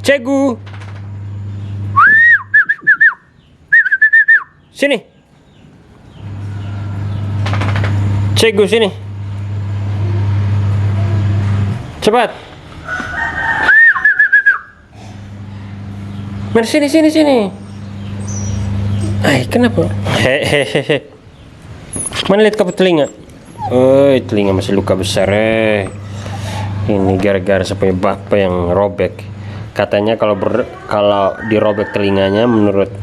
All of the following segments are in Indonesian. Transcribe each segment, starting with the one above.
Cegu. Sini. Cegu sini. Cepat. Mari sini. Kenapa? Hehehe. Mana lihat kamu telinga? Telinga masih luka besar. Ini gara-gara saya punya bapak yang robek. Katanya kalau dirobek telinganya, menurut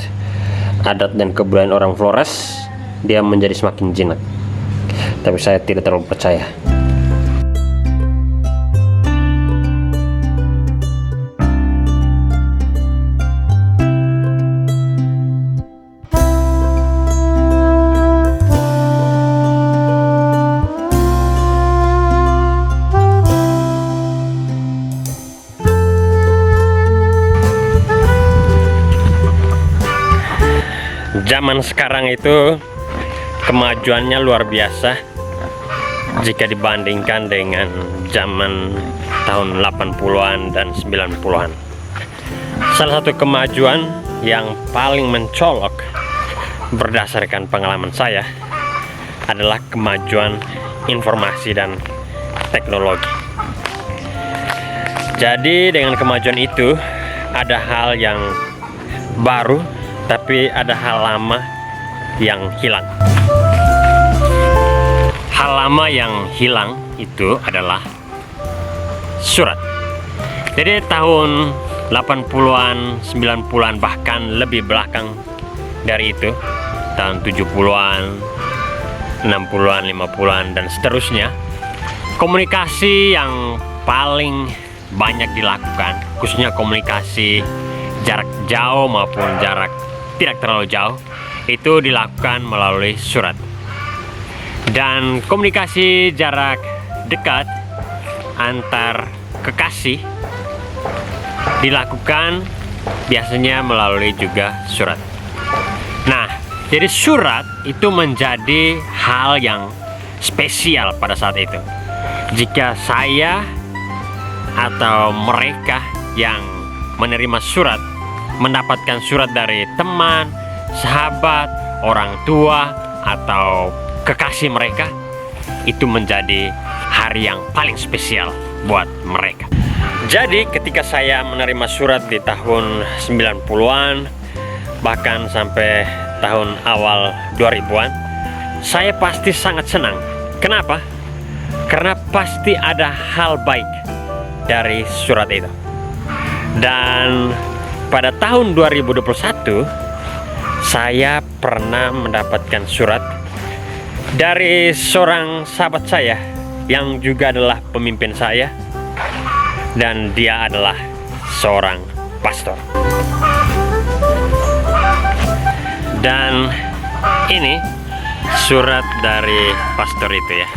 adat dan kebudayaan orang Flores, dia menjadi semakin jinak. Tapi saya tidak terlalu percaya. Zaman sekarang itu kemajuannya luar biasa jika dibandingkan dengan zaman tahun 80-an dan 90-an. Salah satu kemajuan yang paling mencolok berdasarkan pengalaman saya adalah kemajuan informasi dan teknologi. Jadi dengan kemajuan itu ada hal yang baru, tapi ada hal lama yang hilang. Hal lama yang hilang itu adalah surat. Jadi tahun 80-an, 90-an, bahkan lebih belakang dari itu, tahun 70-an, 60-an, 50-an, dan seterusnya, komunikasi yang paling banyak dilakukan, khususnya komunikasi jarak jauh maupun jarak tidak terlalu jauh, itu dilakukan melalui surat. Dan komunikasi jarak dekat antar kekasih dilakukan biasanya melalui juga surat. Nah, jadi surat itu menjadi hal yang spesial pada saat itu. Jika saya atau mereka yang menerima surat, mendapatkan surat dari teman, sahabat, orang tua, atau kekasih mereka, itu menjadi hari yang paling spesial buat mereka. Jadi ketika saya menerima surat di tahun 90-an, bahkan sampai tahun awal 2000-an, saya pasti sangat senang. Kenapa? Karena pasti ada hal baik dari surat itu. Dan pada tahun 2021, saya pernah mendapatkan surat dari seorang sahabat saya yang juga adalah pemimpin saya, dan dia adalah seorang pastor. Dan ini surat dari pastor itu ya.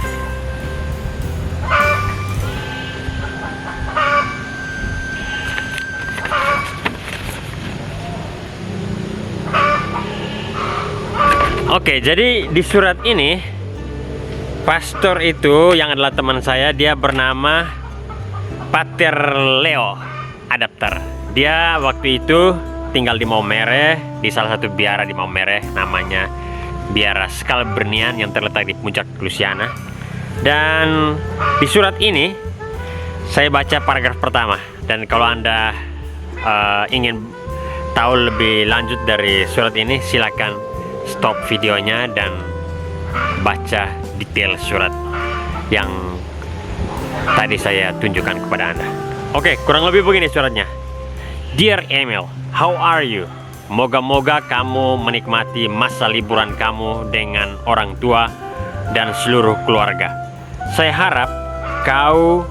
Oke, jadi di surat ini pastor itu yang adalah teman saya, dia bernama Pater Leo Adapter. Dia waktu itu tinggal di Maumere, di salah satu biara di Maumere, namanya Biara Scalbernian yang terletak di puncak Luciana. Dan di surat ini saya baca paragraf pertama, dan kalau Anda ingin tahu lebih lanjut dari surat ini, silakan stop videonya dan baca detail surat yang tadi saya tunjukkan kepada Anda. Oke, kurang lebih begini suratnya. Dear Emil, how are you? Moga-moga kamu menikmati masa liburan kamu dengan orang tua dan seluruh keluarga. Saya harap kau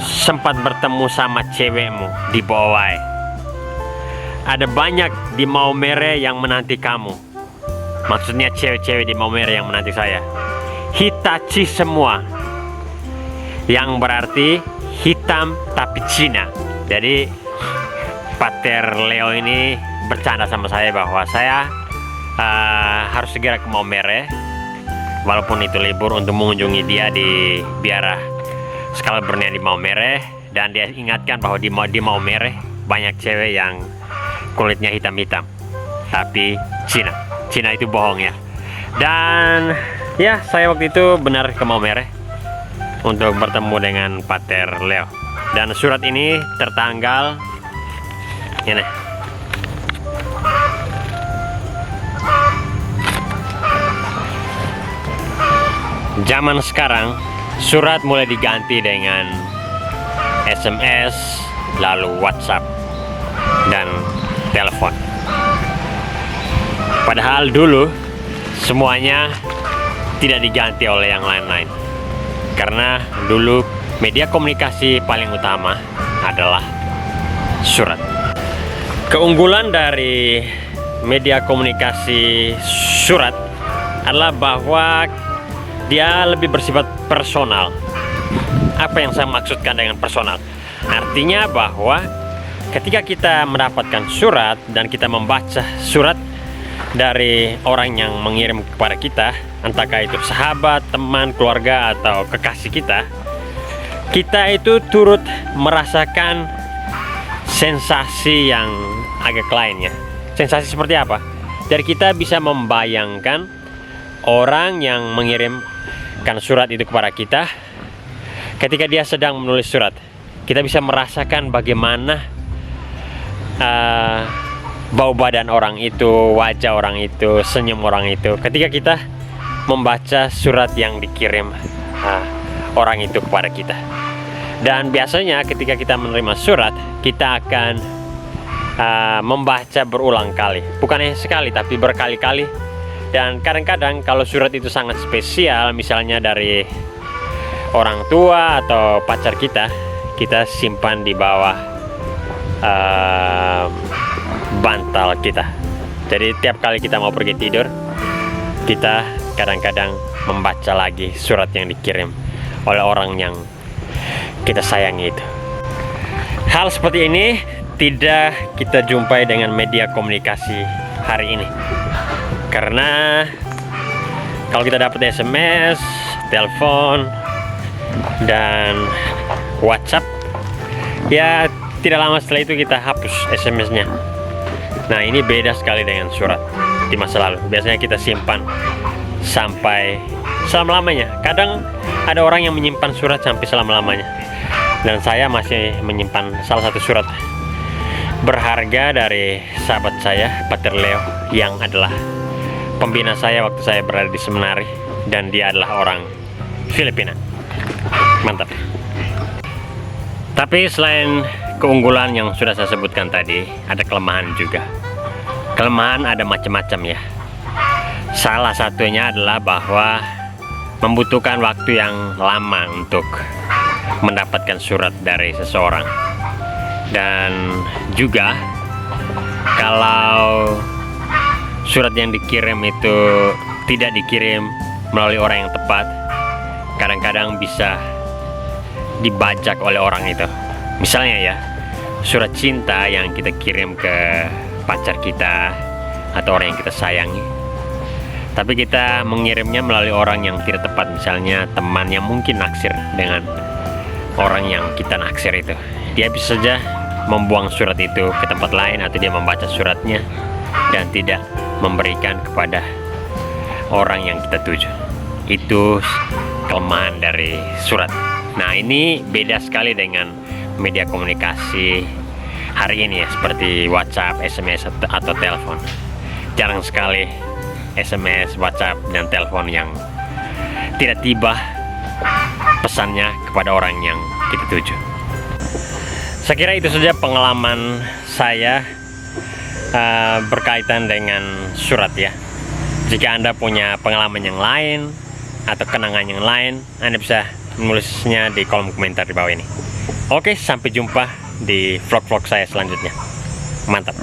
sempat bertemu sama cewekmu di Bawai. Ada banyak di Maumere yang menanti kamu. Maksudnya cewek-cewek di Maumere yang menanti saya. Hitachi semua, yang berarti hitam tapi Cina. Jadi Pater Leo ini bercanda sama saya bahwa saya harus segera ke Maumere, walaupun itu libur, untuk mengunjungi dia di biara Scalbernian di Maumere. dan dia ingatkan bahwa di Maumere banyak cewek yang kulitnya hitam-hitam. Tapi Cina itu bohong ya. Dan ya, saya waktu itu benar ke Maumere untuk bertemu dengan Pater Leo. Dan surat ini tertanggal ini. Zaman sekarang surat mulai diganti dengan SMS, lalu WhatsApp dan telepon. Padahal dulu semuanya tidak diganti oleh yang lain-lain. Karena dulu media komunikasi paling utama adalah surat. Keunggulan dari media komunikasi surat adalah bahwa dia lebih bersifat personal. Apa yang saya maksudkan dengan personal? Artinya bahwa ketika kita mendapatkan surat dan kita membaca surat dari orang yang mengirim kepada kita, entahkah itu sahabat, teman, keluarga, atau kekasih kita itu turut merasakan sensasi yang agak lainnya. Sensasi seperti apa? Dari kita bisa membayangkan orang yang mengirimkan surat itu kepada kita. Ketika dia sedang menulis surat, kita bisa merasakan bagaimana bau badan orang itu, wajah orang itu, senyum orang itu ketika kita membaca surat yang dikirim orang itu kepada kita. Dan biasanya ketika kita menerima surat, kita akan membaca berulang kali, bukan hanya sekali tapi berkali-kali. Dan kadang-kadang kalau surat itu sangat spesial, misalnya dari orang tua atau pacar kita simpan di bawah bantal kita. Jadi tiap kali kita mau pergi tidur, kita kadang-kadang membaca lagi surat yang dikirim oleh orang yang kita sayangi itu. Hal seperti ini tidak kita jumpai dengan media komunikasi hari ini. Karena kalau kita dapat SMS, telepon, dan WhatsApp, ya tidak lama setelah itu kita hapus SMS-nya. Nah, ini beda sekali dengan surat di masa lalu. Biasanya kita simpan sampai selama-lamanya. Kadang ada orang yang menyimpan surat sampai selama-lamanya. Dan saya masih menyimpan salah satu surat berharga dari sahabat saya, Pater Leo, yang adalah pembina saya waktu saya berada di seminari, dan dia adalah orang Filipina. Mantap. Tapi selain keunggulan yang sudah saya sebutkan tadi, ada kelemahan juga. Kelemahan ada macam-macam ya. Salah satunya adalah bahwa membutuhkan waktu yang lama untuk mendapatkan surat dari seseorang. Dan juga kalau surat yang dikirim itu tidak dikirim melalui orang yang tepat, kadang-kadang bisa dibajak oleh orang itu. Misalnya ya, surat cinta yang kita kirim ke pacar kita atau orang yang kita sayangi, tapi kita mengirimnya melalui orang yang tidak tepat. Misalnya teman yang mungkin naksir dengan orang yang kita naksir itu, dia bisa saja membuang surat itu ke tempat lain, atau dia membaca suratnya dan tidak memberikan kepada orang yang kita tuju. Itu kelemahan dari surat. Nah, ini beda sekali dengan media komunikasi hari ini ya, seperti WhatsApp, SMS, atau telepon. Jarang sekali SMS, WhatsApp, dan telepon yang tidak tiba pesannya kepada orang yang kita tuju. Saya kira itu saja pengalaman saya berkaitan dengan surat ya. Jika Anda punya pengalaman yang lain atau kenangan yang lain, Anda bisa menulisnya di kolom komentar di bawah ini. Oke, sampai jumpa di vlog-vlog saya selanjutnya. Mantap.